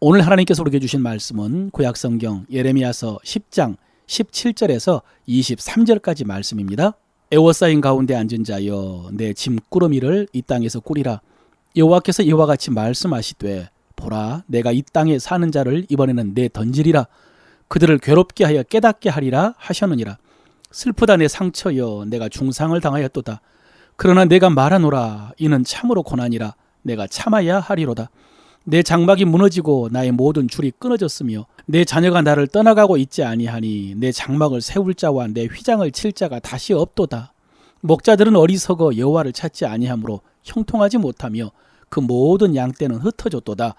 오늘 하나님께서 우리에게 주신 말씀은 구약성경 예레미야서 10장 17절에서 23절까지 말씀입니다. 애워싸인 가운데 앉은 자여 내 짐꾸러미를 이 땅에서 꾸리라. 여호와께서 이와 같이 말씀하시되 보라 내가 이 땅에 사는 자를 이번에는 내 던지리라. 그들을 괴롭게 하여 깨닫게 하리라 하셨느니라. 슬프다 내 상처여 내가 중상을 당하였도다. 그러나 내가 말하노라 이는 참으로 고난이라. 내가 참아야 하리로다. 내 장막이 무너지고 나의 모든 줄이 끊어졌으며 내 자녀가 나를 떠나가고 있지 아니하니 내 장막을 세울 자와 내 휘장을 칠 자가 다시 없도다. 목자들은 어리석어 여호와를 찾지 아니하므로 형통하지 못하며 그 모든 양떼는 흩어졌도다.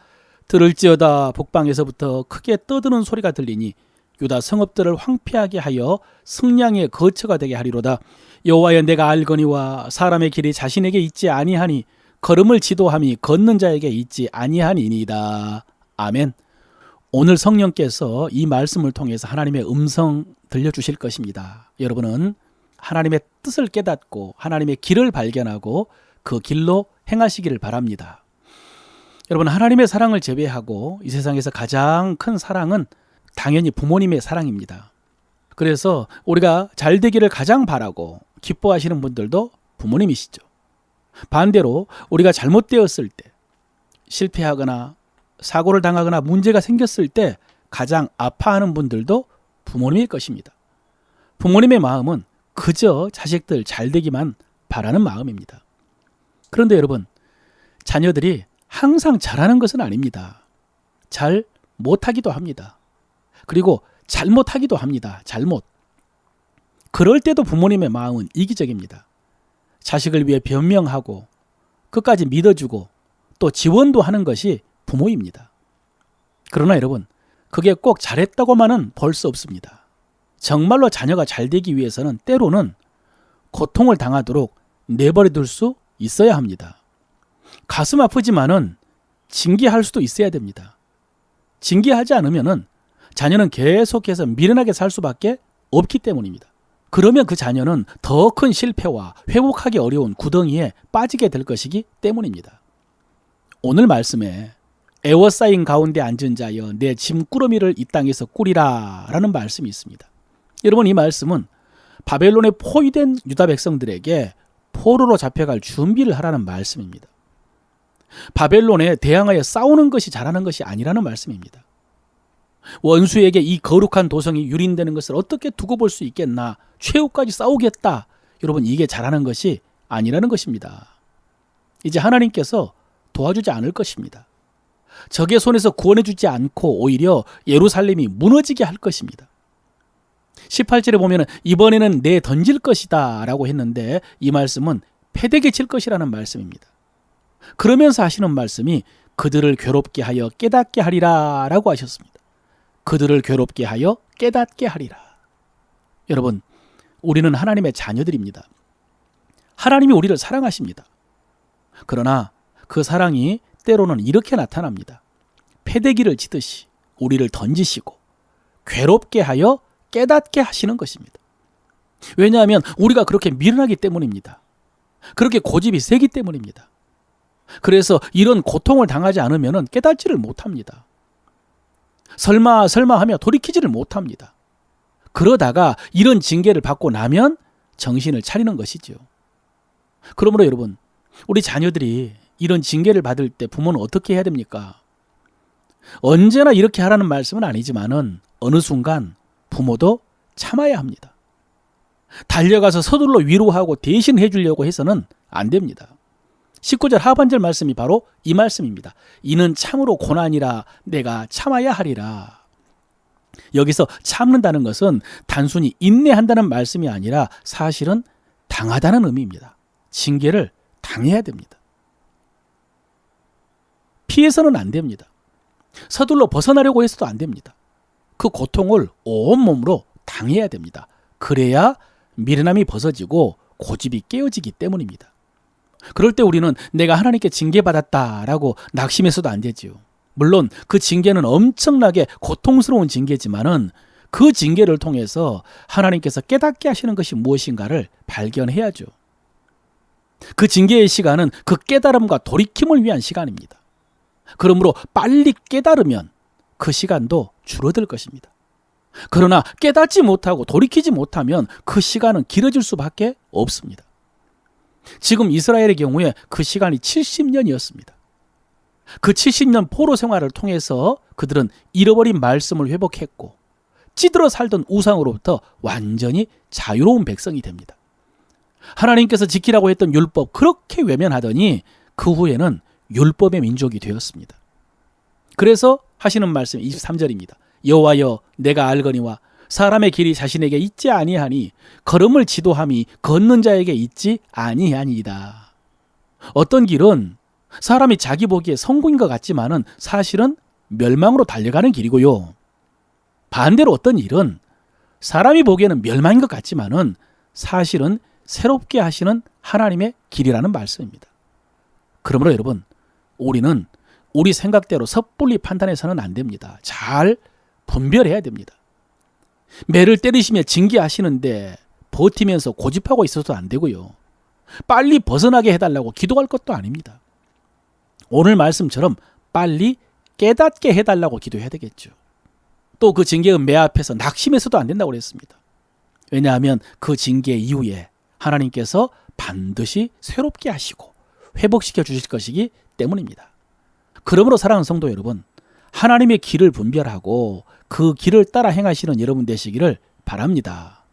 들을지어다 북방에서부터 크게 떠드는 소리가 들리니 유다 성읍들을 황폐하게 하여 승량의 거처가 되게 하리로다. 여호와여 내가 알거니와 사람의 길이 자신에게 있지 아니하니 걸음을 지도함이 걷는 자에게 있지 아니하니이다. 아멘. 오늘 성령께서 이 말씀을 통해서 하나님의 음성 들려주실 것입니다. 여러분은 하나님의 뜻을 깨닫고 하나님의 길을 발견하고 그 길로 행하시기를 바랍니다. 여러분, 하나님의 사랑을 제외하고 이 세상에서 가장 큰 사랑은 당연히 부모님의 사랑입니다. 그래서 우리가 잘 되기를 가장 바라고 기뻐하시는 분들도 부모님이시죠. 반대로 우리가 잘못되었을 때, 실패하거나 사고를 당하거나 문제가 생겼을 때 가장 아파하는 분들도 부모님일 것입니다. 부모님의 마음은 그저 자식들 잘 되기만 바라는 마음입니다. 그런데 여러분, 자녀들이 항상 잘하는 것은 아닙니다. 잘 못하기도 합니다. 그리고 잘못하기도 합니다. 잘못. 그럴 때도 부모님의 마음은 이기적입니다. 자식을 위해 변명하고 끝까지 믿어주고 또 지원도 하는 것이 부모입니다. 그러나 여러분, 그게 꼭 잘했다고만은 볼 수 없습니다. 정말로 자녀가 잘 되기 위해서는 때로는 고통을 당하도록 내버려 둘 수 있어야 합니다. 가슴 아프지만은 징계할 수도 있어야 됩니다. 징계하지 않으면은 자녀는 계속해서 미련하게 살 수밖에 없기 때문입니다. 그러면 그 자녀는 더 큰 실패와 회복하기 어려운 구덩이에 빠지게 될 것이기 때문입니다. 오늘 말씀에 애워싸인 가운데 앉은 자여 내 짐꾸러미를 이 땅에서 꾸리라 라는 말씀이 있습니다. 여러분, 이 말씀은 바벨론에 포위된 유다 백성들에게 포로로 잡혀갈 준비를 하라는 말씀입니다. 바벨론에 대항하여 싸우는 것이 잘하는 것이 아니라는 말씀입니다. 원수에게 이 거룩한 도성이 유린되는 것을 어떻게 두고 볼 수 있겠나, 최후까지 싸우겠다. 여러분, 이게 잘하는 것이 아니라는 것입니다. 이제 하나님께서 도와주지 않을 것입니다. 적의 손에서 구원해 주지 않고 오히려 예루살렘이 무너지게 할 것입니다. 18절에 보면 이번에는 내 던질 것이다 라고 했는데 이 말씀은 패대기 칠 것이라는 말씀입니다. 그러면서 하시는 말씀이 그들을 괴롭게 하여 깨닫게 하리라 라고 하셨습니다. 그들을 괴롭게 하여 깨닫게 하리라. 여러분, 우리는 하나님의 자녀들입니다. 하나님이 우리를 사랑하십니다. 그러나 그 사랑이 때로는 이렇게 나타납니다. 패대기를 치듯이 우리를 던지시고 괴롭게 하여 깨닫게 하시는 것입니다. 왜냐하면 우리가 그렇게 미련하기 때문입니다. 그렇게 고집이 세기 때문입니다. 그래서 이런 고통을 당하지 않으면 깨닫지를 못합니다. 설마 하며 돌이키지를 못합니다. 그러다가 이런 징계를 받고 나면 정신을 차리는 것이죠. 그러므로 여러분, 우리 자녀들이 이런 징계를 받을 때 부모는 어떻게 해야 됩니까? 언제나 이렇게 하라는 말씀은 아니지만은 어느 순간 부모도 참아야 합니다. 달려가서 서둘러 위로하고 대신 해주려고 해서는 안 됩니다. 19절 하반절 말씀이 바로 이 말씀입니다. 이는 참으로 고난이라 내가 참아야 하리라. 여기서 참는다는 것은 단순히 인내한다는 말씀이 아니라 사실은 당하다는 의미입니다. 징계를 당해야 됩니다. 피해서는 안 됩니다. 서둘러 벗어나려고 해서도 안 됩니다. 그 고통을 온몸으로 당해야 됩니다. 그래야 미련함이 벗어지고 고집이 깨어지기 때문입니다. 그럴 때 우리는 내가 하나님께 징계받았다라고 낙심해서도 안 되지요. 물론 그 징계는 엄청나게 고통스러운 징계지만은 그 징계를 통해서 하나님께서 깨닫게 하시는 것이 무엇인가를 발견해야죠. 그 징계의 시간은 그 깨달음과 돌이킴을 위한 시간입니다. 그러므로 빨리 깨달으면 그 시간도 줄어들 것입니다. 그러나 깨닫지 못하고 돌이키지 못하면 그 시간은 길어질 수밖에 없습니다. 지금 이스라엘의 경우에 그 시간이 70년이었습니다. 그 70년 포로 생활을 통해서 그들은 잃어버린 말씀을 회복했고 찌들어 살던 우상으로부터 완전히 자유로운 백성이 됩니다. 하나님께서 지키라고 했던 율법 그렇게 외면하더니 그 후에는 율법의 민족이 되었습니다. 그래서 하시는 말씀 23절입니다. 여호와여 내가 알거니와 사람의 길이 자신에게 있지 아니하니 걸음을 지도함이 걷는 자에게 있지 아니하니이다. 어떤 길은 사람이 자기 보기에 성공인 것 같지만은 사실은 멸망으로 달려가는 길이고요. 반대로 어떤 일은 사람이 보기에는 멸망인 것 같지만은 사실은 새롭게 하시는 하나님의 길이라는 말씀입니다. 그러므로 여러분, 우리는 우리 생각대로 섣불리 판단해서는 안 됩니다. 잘 분별해야 됩니다. 매를 때리시며 징계하시는데 버티면서 고집하고 있어도 안 되고요. 빨리 벗어나게 해달라고 기도할 것도 아닙니다. 오늘 말씀처럼 빨리 깨닫게 해달라고 기도해야 되겠죠. 또 그 징계의 매 앞에서 낙심해서도 안 된다고 그랬습니다. 왜냐하면 그 징계 이후에 하나님께서 반드시 새롭게 하시고 회복시켜 주실 것이기 때문입니다. 그러므로 사랑하는 성도 여러분, 하나님의 길을 분별하고 그 길을 따라 행하시는 여러분 되시기를 바랍니다.